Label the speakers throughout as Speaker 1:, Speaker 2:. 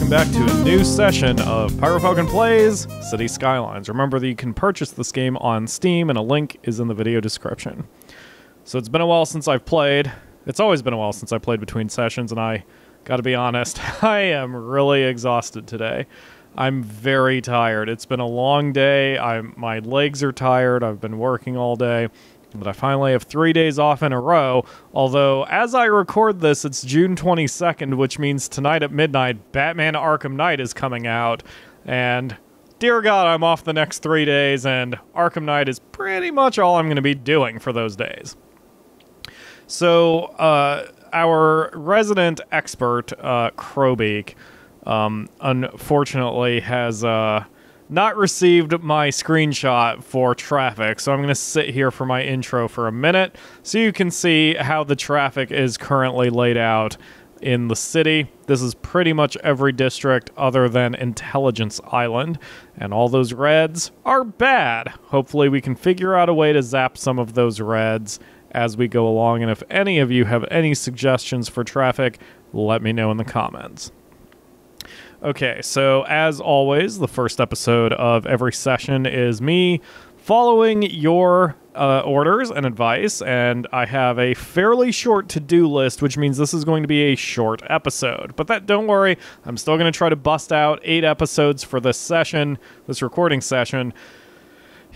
Speaker 1: welcome back to a new session of PyroFalkon Plays Cities Skylines. Remember that you can purchase this game on Steam, and a link is in the video description. So it's been a while since I've played. It's always been a while since I played between sessions, and I gotta be honest, I am really exhausted today. I'm very tired. It's been a long day. My legs are tired. I've been working all day. But I finally have 3 days off in a row, although as I record this, it's June 22nd, which means tonight at midnight, Batman Arkham Knight is coming out, and dear God, I'm off the next 3 days, and Arkham Knight is pretty much all I'm going to be doing for those days. So, our resident expert, Crowbeak, unfortunately has, not received my screenshot for traffic, so I'm going to sit here for my intro for a minute so you can see how the traffic is currently laid out in the city. This is pretty much every district other than Intelligence Island, and all those reds are bad. Hopefully we can figure out a way to zap some of those reds as we go along, and if any of you have any suggestions for traffic, let me know in the comments. Okay, so as always, the first episode of every session is me following your orders and advice, and I have a fairly short to-do list, which means this is going to be a short episode. But don't worry, I'm still going to try to bust out 8 episodes for this session, this recording session,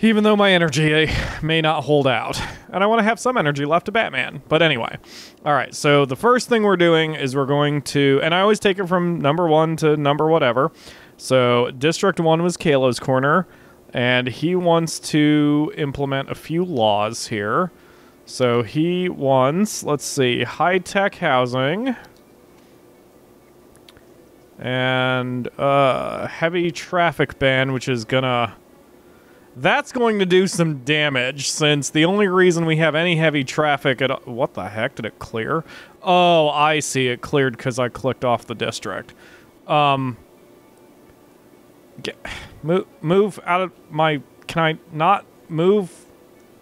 Speaker 1: even though my energy may not hold out. And I want to have some energy left to Batman. But anyway. Alright, so the first thing we're doing is we're going to... And I always take it from number 1 to number whatever. So, District 1 was Kalos' corner. And he wants to implement a few laws here. So, he wants, let's see, high-tech housing. And heavy traffic ban, which is gonna... That's going to do some damage, since the only reason we have any heavy traffic at... What the heck? Did it clear? Oh, I see. It cleared because I clicked off the district. Move out of my... Can I not move?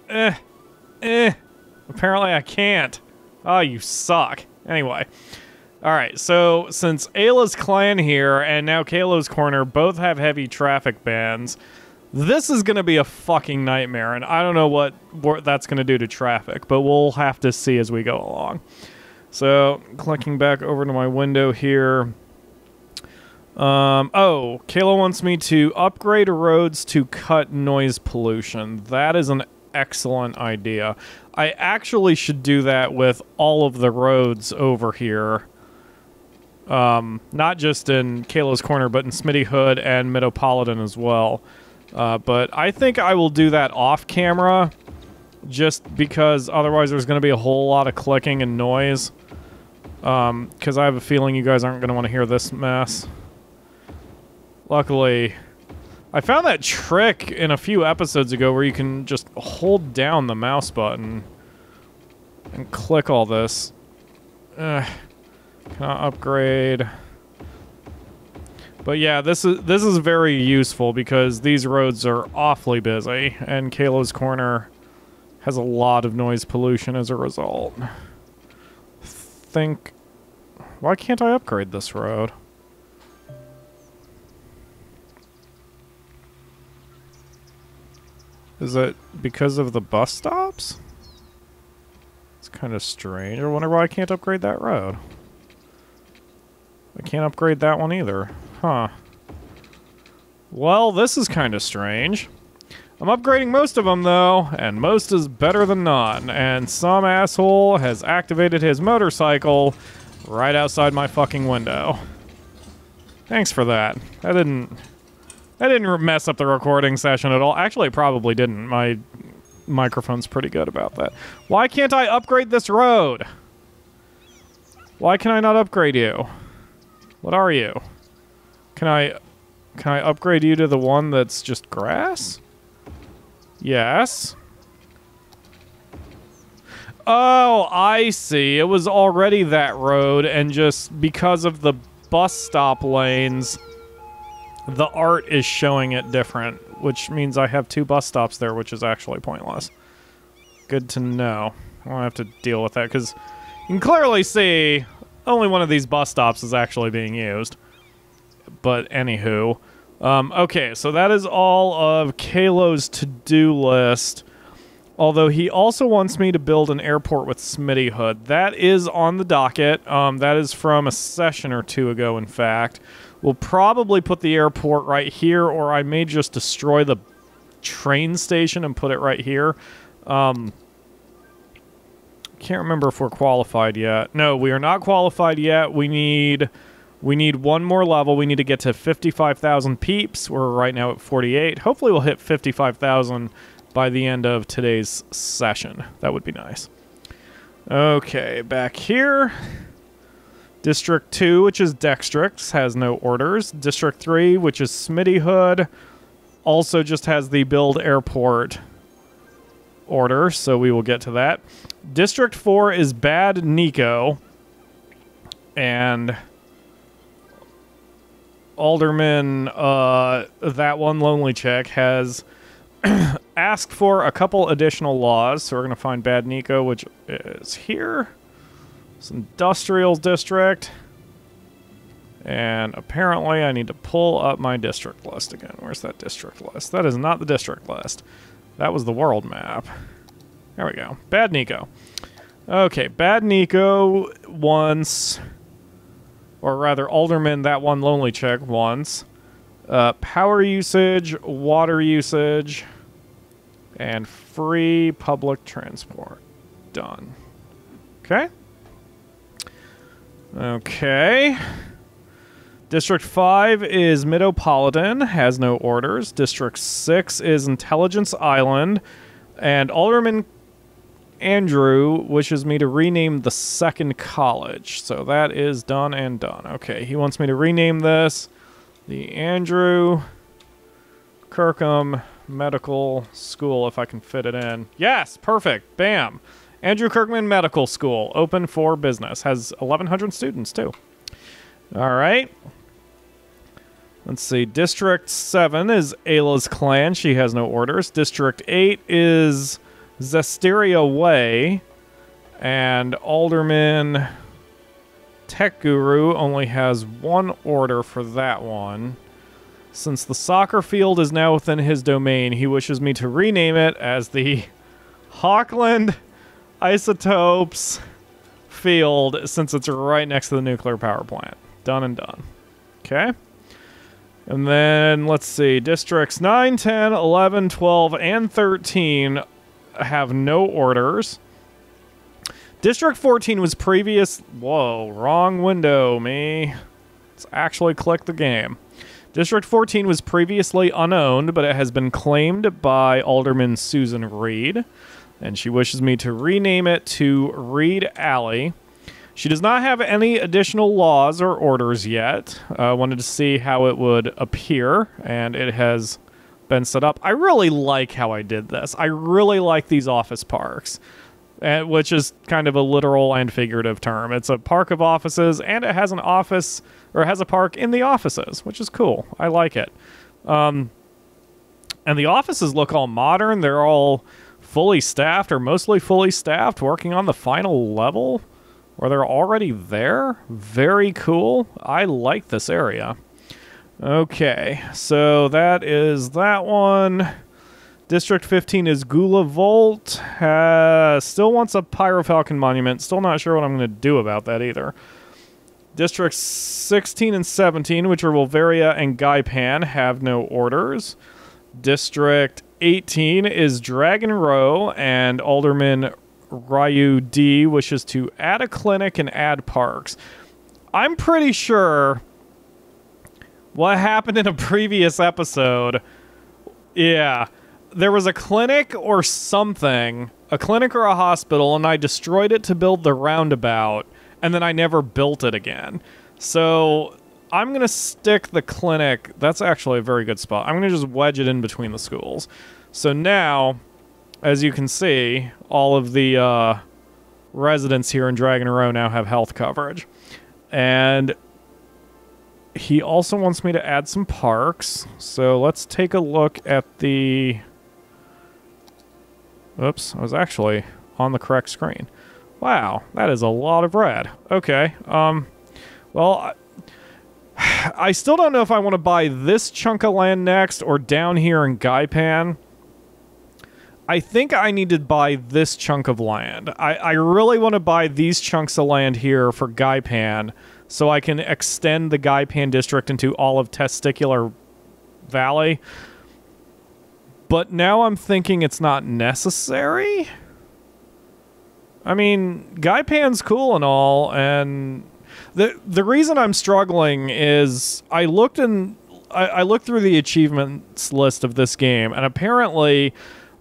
Speaker 1: Apparently I can't. Oh, you suck. Anyway. Alright, so since Ayla's clan here and now Kalos' corner both have heavy traffic bans... This is going to be a fucking nightmare, and I don't know what that's going to do to traffic, but we'll have to see as we go along. So, clicking back over to my window here. Oh, Kayla wants me to upgrade roads to cut noise pollution. That is an excellent idea. I actually should do that with all of the roads over here. Not just in Kalos' corner, but in Smitty Hood and Metropolitan as well. But I think I will do that off camera, just because otherwise there's going to be a whole lot of clicking and noise. Because I have a feeling you guys aren't going to want to hear this mess. Luckily, I found that trick in a few episodes ago where you can just hold down the mouse button and click all this. Can I upgrade... But yeah, this is very useful because these roads are awfully busy, and Kalos' corner has a lot of noise pollution as a result. Why can't I upgrade this road? Is it because of the bus stops? It's kind of strange. I wonder why I can't upgrade that road. I can't upgrade that one either. Huh. Well, this is kind of strange. I'm upgrading most of them, though, and most is better than none. And some asshole has activated his motorcycle right outside my fucking window. Thanks for that. That didn't mess up the recording session at all. Actually, it probably didn't. My microphone's pretty good about that. Why can't I upgrade this road? Why can I not upgrade you? What are you? Can I upgrade you to the one that's just grass? Yes. Oh, I see. It was already that road, and just because of the bus stop lanes, the art is showing it different, which means I have 2 bus stops there, which is actually pointless. Good to know. I won't have to deal with that, because you can clearly see only one of these bus stops is actually being used. But anywho. Okay, so that is all of Kalos' to-do list. Although he also wants me to build an airport with Smitty Hood. That is on the docket. That is from a session or two ago, in fact. We'll probably put the airport right here, or I may just destroy the train station and put it right here. Can't remember if we're qualified yet. No, we are not qualified yet. We need one more level. We need to get to 55,000 peeps. We're right now at 48. Hopefully we'll hit 55,000 by the end of today's session. That would be nice. Okay, back here. District 2, which is Dextrix, has no orders. District 3, which is Smitty Hood, also just has the build airport order, so we will get to that. District 4 is Bad Nico, and Alderman, that one lonely chick, has asked for a couple additional laws, so we're going to find Bad Nico, which is here. It's industrial district. And apparently I need to pull up my district list again. Where's that district list? That is not the district list. That was the world map. There we go. Bad Nico. Okay, Bad Nico wants, or rather Alderman, that one lonely chick, wants power usage, water usage, and free public transport. Done. Okay. Okay. District 5 is Midopolitan, has no orders. District 6 is Intelligence Island. And Alderman Andrew wishes me to rename the second college. So that is done and done. Okay, he wants me to rename this the Andrew Kirkham Medical School, if I can fit it in. Yes, perfect. Bam. Andrew Kirkman Medical School, open for business. Has 1,100 students, too. All right. Let's see. District 7 is Ayla's clan. She has no orders. District 8 is Zestiria Way. And Alderman Tech Guru only has one order for that one. Since the soccer field is now within his domain, he wishes me to rename it as the Hawkland Isotopes Field, since it's right next to the nuclear power plant. Done and done. Okay. And then, let's see, Districts 9, 10, 11, 12, and 13 have no orders. District 14 was previous... Whoa, wrong window, me. Let's actually click the game. District 14 was previously unowned, but it has been claimed by Alderman Susan Reed, and she wishes me to rename it to Reed Alley. She does not have any additional laws or orders yet. Wanted to see how it would appear, and it has been set up. I really like how I did this. I really like these office parks, which is kind of a literal and figurative term. It's a park of offices, and it has an office, or it has a park in the offices, which is cool. I like it. And the offices look all modern. They're all fully staffed, or mostly fully staffed, working on the final level. Or they're already there? Very cool. I like this area. Okay, so that is that one. District 15 is Gula Volt. Still wants a PyroFalkon monument. Still not sure what I'm going to do about that either. Districts 16 and 17, which are Wolveria and Gaipan, have no orders. District 18 is Dragon Row, and Alderman Ryu D wishes to add a clinic and add parks. I'm pretty sure what happened in a previous episode, yeah, there was a clinic or something, a clinic or a hospital, and I destroyed it to build the roundabout, and then I never built it again. So I'm going to stick the clinic. That's actually a very good spot. I'm going to just wedge it in between the schools. So now, as you can see, all of the residents here in Dragon Row now have health coverage. And he also wants me to add some parks. So let's take a look at the... Oops, I was actually on the correct screen. Wow, that is a lot of red. Okay, well, I still don't know if I want to buy this chunk of land next or down here in Gaipan. I think I need to buy this chunk of land. I really want to buy these chunks of land here for Gaipan so I can extend the Gaipan district into all of Testicular Valley. But now I'm thinking it's not necessary. I mean, Gaipan's cool and all, and the reason I'm struggling is I looked through the achievements list of this game, and apparently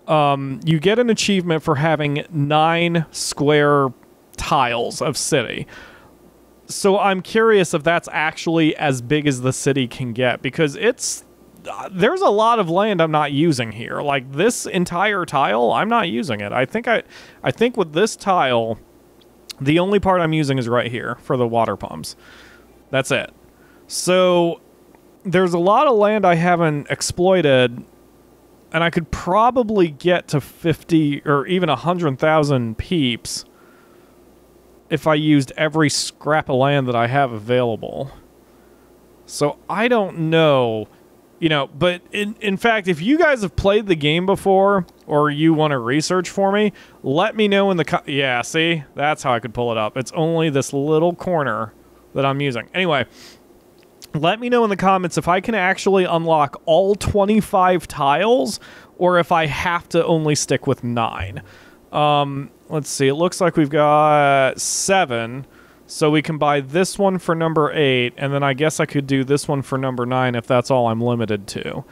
Speaker 1: you get an achievement for having 9 square tiles of city. So I'm curious if that's actually as big as the city can get, because there's a lot of land I'm not using here. Like this entire tile, I'm not using it. I think with this tile, the only part I'm using is right here for the water pumps. That's it. So there's a lot of land I haven't exploited, and I could probably get to 50 or even 100,000 peeps if I used every scrap of land that I have available. So I don't know, you know, but in fact, if you guys have played the game before or you want to research for me, let me know in the yeah, see? That's how I could pull it up. It's only this little corner that I'm using. Anyway, let me know in the comments if I can actually unlock all 25 tiles or if I have to only stick with 9. Let's see. It looks like we've got 7. So we can buy this one for number 8, and then I guess I could do this one for number 9 if that's all I'm limited to.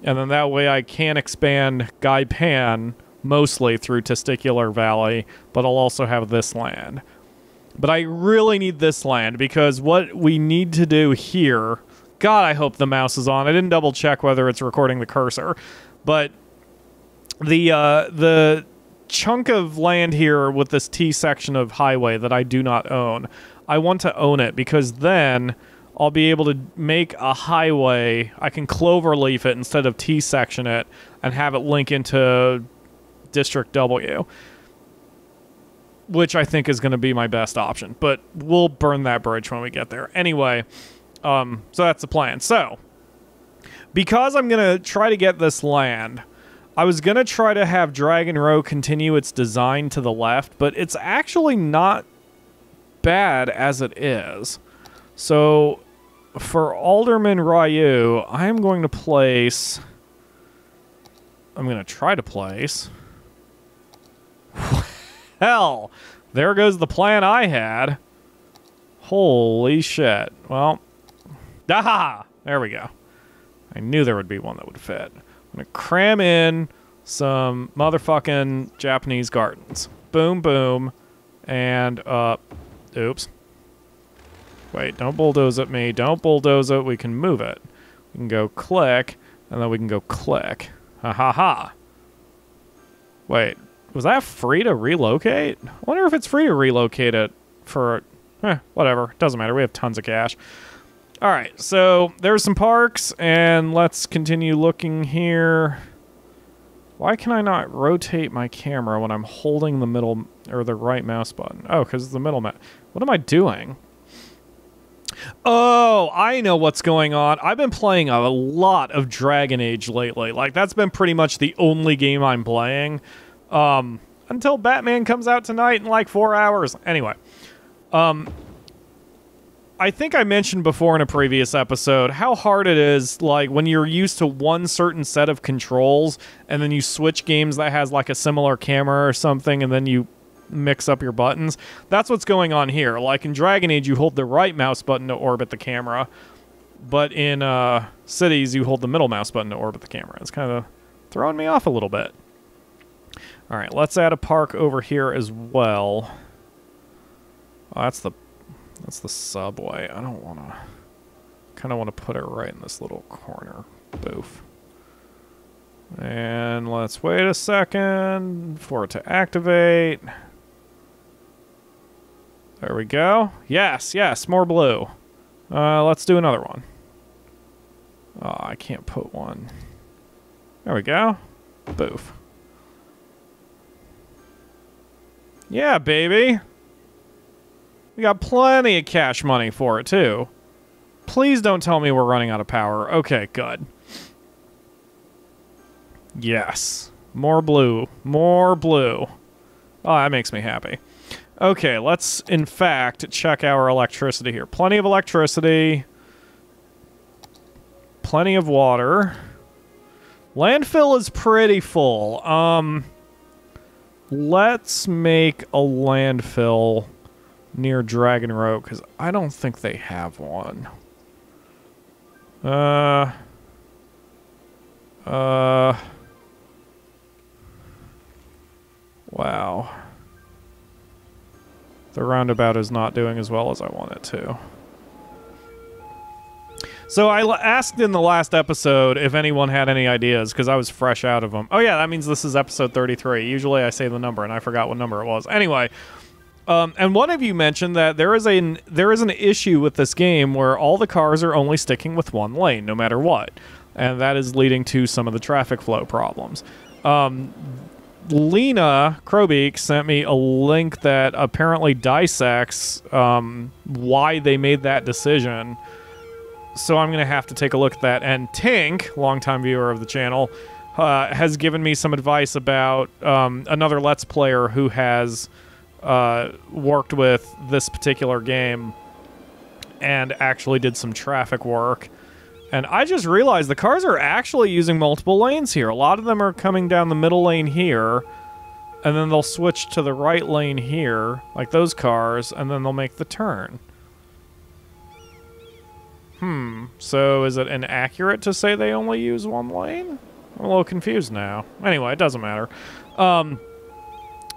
Speaker 1: And then that way I can expand Gaipan mostly through Testicular Valley, but I'll also have this land. But I really need this land because what we need to do here... God, I hope the mouse is on. I didn't double check whether it's recording the cursor. But the chunk of land here with this T section of highway that I do not own, I want to own it because then I'll be able to make a highway. I can cloverleaf it instead of T section it and have it link into District W, which I think is going to be my best option, but we'll burn that bridge when we get there. Anyway, so that's the plan. So because I'm going to try to get this land, I was going to try to have Dragon Row continue its design to the left, but it's actually not bad as it is. So for Alderman Ryu, I'm going to place... I'm going to try to place... Hell, there goes the plan I had. Holy shit. Well, aha! There we go. I knew there would be one that would fit. I'm gonna cram in some motherfucking Japanese gardens. Boom, boom, and oops. Wait, don't bulldoze at me. Don't bulldoze it. We can move it. We can go click, and then we can go click. Ha ha ha. Wait, was that free to relocate? I wonder if it's free to relocate it for... whatever. Doesn't matter. We have tons of cash. Alright, so there's some parks, and let's continue looking here. Why can I not rotate my camera when I'm holding the middle or the right mouse button? Oh, because it's the middle mouse. What am I doing? Oh, I know what's going on. I've been playing a lot of Dragon Age lately. Like, that's been pretty much the only game I'm playing. Until Batman comes out tonight in like 4 hours. Anyway. I think I mentioned before in a previous episode how hard it is, like, when you're used to one certain set of controls, and then you switch games that has, like, a similar camera or something, and then you mix up your buttons. That's what's going on here. Like, in Dragon Age, you hold the right mouse button to orbit the camera, but in, Cities, you hold the middle mouse button to orbit the camera. It's kind of throwing me off a little bit. Alright, let's add a park over here as well. Oh, that's the subway. I don't want to... kind of want to put it right in this little corner. Boof. And let's wait a second for it to activate. There we go. Yes, yes, more blue. Let's do another one. Oh, I can't put one. There we go. Boof. Yeah, baby. We got plenty of cash money for it, too. Please don't tell me we're running out of power. Okay, good. Yes. More blue. More blue. Oh, that makes me happy. Okay, let's, in fact, check our electricity here. Plenty of electricity. Plenty of water. Landfill is pretty full. Let's make a landfill near Dragon Road, because I don't think they have one. Wow. The roundabout is not doing as well as I want it to. So I asked in the last episode if anyone had any ideas, because I was fresh out of them. Oh yeah, that means this is episode 33. Usually I say the number, and I forgot what number it was. Anyway, and one of you mentioned that there is an issue with this game where all the cars are only sticking with one lane, no matter what. And that is leading to some of the traffic flow problems. Lena Crowbeak sent me a link that apparently dissects why they made that decision. So I'm going to have to take a look at that. And Tink, longtime viewer of the channel, has given me some advice about another Let's Player who has worked with this particular game and actually did some traffic work. And I just realized the cars are actually using multiple lanes here. A lot of them are coming down the middle lane here, and then they'll switch to the right lane here, like those cars, and then they'll make the turn. So is it inaccurate to say they only use one lane? I'm a little confused now. Anyway, it doesn't matter.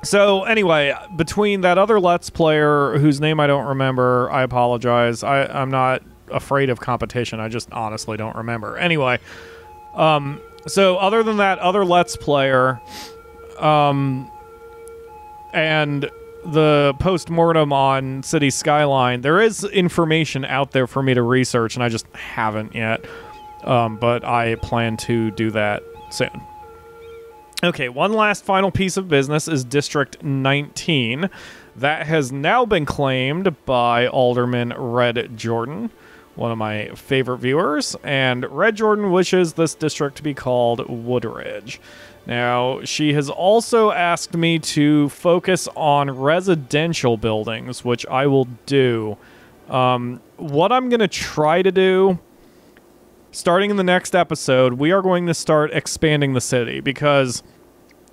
Speaker 1: So anyway, between that other Let's Player, whose name I don't remember, I apologize. I'm not afraid of competition. I just honestly don't remember. Anyway, so other than that other Let's Player, and the post-mortem on Cities Skyline, there is information out there for me to research, and I just haven't yet. But I plan to do that soon. Okay, one last final piece of business is District 19. That has now been claimed by Alderman Red Jordan, one of my favorite viewers, and Red Jordan wishes this district to be called Woodridge. Now, she has also asked me to focus on residential buildings, which I will do. What I'm going to try to do, starting in the next episode, we are going to start expanding the city, because,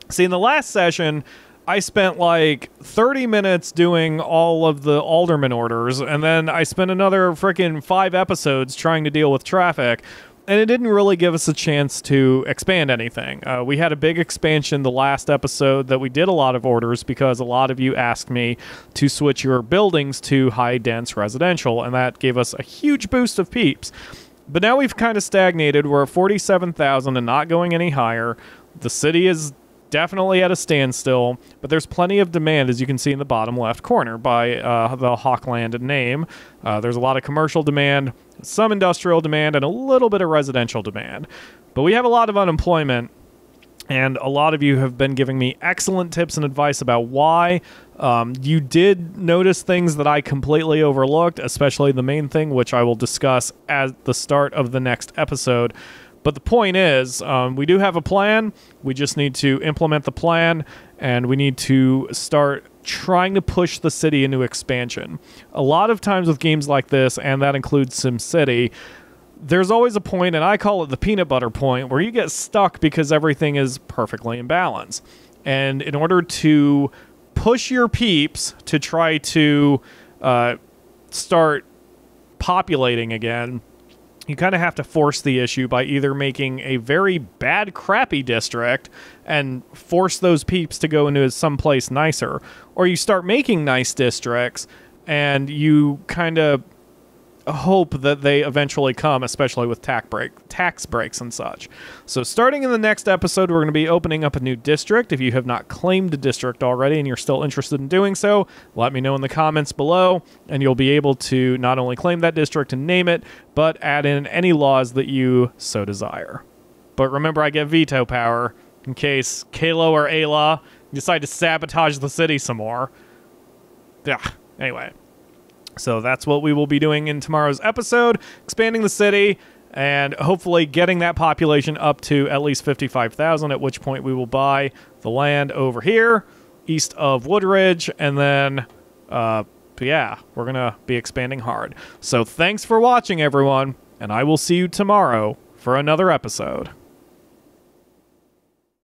Speaker 1: see, in the last session, I spent like 30 minutes doing all of the alderman orders, and then I spent another freaking 5 episodes trying to deal with traffic, and it didn't really give us a chance to expand anything. We had a big expansion the last episode that we did a lot of orders because a lot of you asked me to switch your buildings to high-dense residential, and that gave us a huge boost of peeps. But now we've kind of stagnated. We're at 47,000 and not going any higher. The city is definitely at a standstill, but there's plenty of demand, as you can see in the bottom left corner by the Hawkland name. There's a lot of commercial demand, some industrial demand, and a little bit of residential demand. But we have a lot of unemployment, and a lot of you have been giving me excellent tips and advice about why. You did notice things that I completely overlooked, especially the main thing, which I will discuss at the start of the next episode. But the point is, we do have a plan. We just need to implement the plan, and we need to start trying to push the city into expansion. A lot of times with games like this, and that includes SimCity, there's always a point, and I call it the peanut butter point, where you get stuck because everything is perfectly in balance. And in order to push your peeps to try to start populating again, you kind of have to force the issue by either making a very bad, crappy district and force those peeps to go into someplace nicer, or you start making nice districts and you kind of hope that they eventually come, especially with tax breaks and such. So starting in the next episode, we're going to be opening up a new district. If you have not claimed a district already and you're still interested in doing so, let me know in the comments below, and you'll be able to not only claim that district and name it, but add in any laws that you so desire. But remember, I get veto power in case Kalo or Ayla decide to sabotage the city some more. Yeah, anyway. So that's what we will be doing in tomorrow's episode, expanding the city and hopefully getting that population up to at least 55,000, at which point we will buy the land over here east of Woodridge, and then yeah, we're going to be expanding hard. So thanks for watching, everyone, and I will see you tomorrow for another episode.